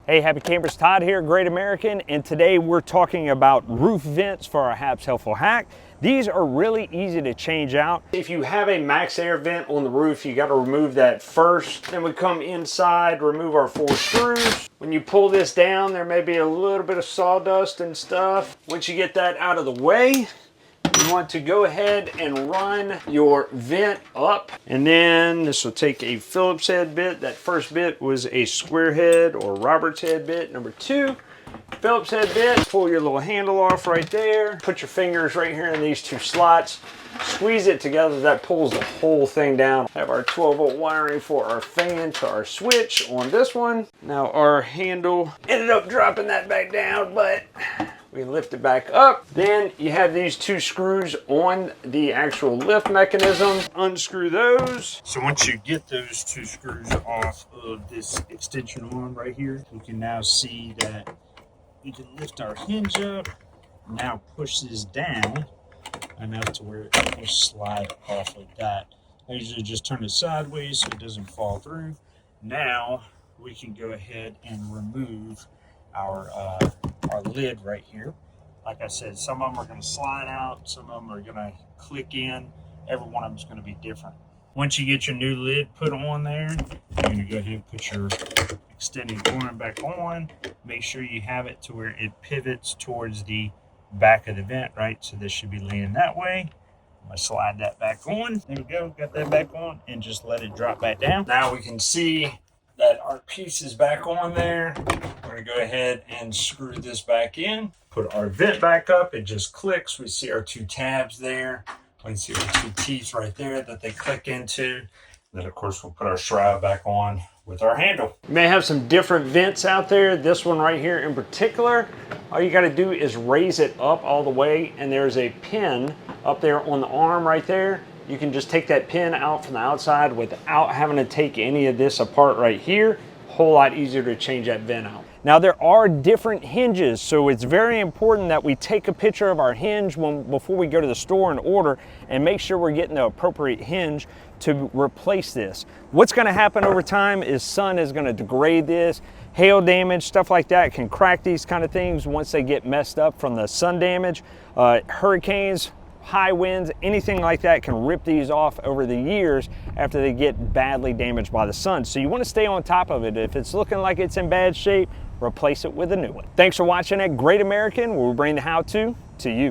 Hey, happy campers, Todd here, Great American, and today we're talking about roof vents for our Habs Helpful Hack. These are really easy to change out. If you have a max air vent on the roof, you got to remove that first. Then we come inside, remove our 4 screws. When you pull this down, there may be a little bit of sawdust and stuff. Once you get that out of the way, you want to go ahead and run your vent up, and then this will take a Phillips head bit. That first bit was a square head or Roberts head bit. Number 2, Phillips head bit. Pull your little handle off right there. Put your fingers right here in these 2 slots. Squeeze it together. That pulls the whole thing down. Have our 12-volt wiring for our fan to our switch on this one. Now our handle ended up dropping that back down, but we lift it back up. Then you have these 2 screws on the actual lift mechanism. Unscrew those. So once you get those 2 screws off of this extension arm right here, we can now see that we can lift our hinge up, now push this down enough to where it will slide off like that. I usually just turn it sideways so it doesn't fall through. Now we can go ahead and remove our lid right here. Like I said, some of them are going to slide out, some of them are going to click in. Every one of them is going to be different. Once you get your new lid put on there, you're going to go ahead and put your extending arm back on. Make sure you have it to where it pivots towards the back of the vent, right? So this should be leaning that way. I'm going to slide that back on. There we go, got that back on, and just let it drop back down. Now we can see that our piece is back on there. We're going to go ahead and screw this back in. Put our vent back up. It just clicks. We see our 2 tabs there. We can see our 2 teeth right there that they click into. Then, of course, we'll put our shroud back on with our handle. You may have some different vents out there. This one right here in particular, all you got to do is raise it up all the way, and there's a pin up there on the arm right there. You can just take that pin out from the outside without having to take any of this apart right here. Whole lot easier to change that vent out. Now there are different hinges, so it's very important that we take a picture of our hinge before we go to the store and order, and make sure we're getting the appropriate hinge to replace this. What's going to happen over time is sun is going to degrade this. Hail damage, stuff like that can crack these kind of things once they get messed up from the sun damage. Hurricanes, high winds, anything like that can rip these off over the years after they get badly damaged by the sun. So you want to stay on top of it. If it's looking like it's in bad shape, replace it with a new one. Thanks for watching at Great American, where we bring the how-to to you.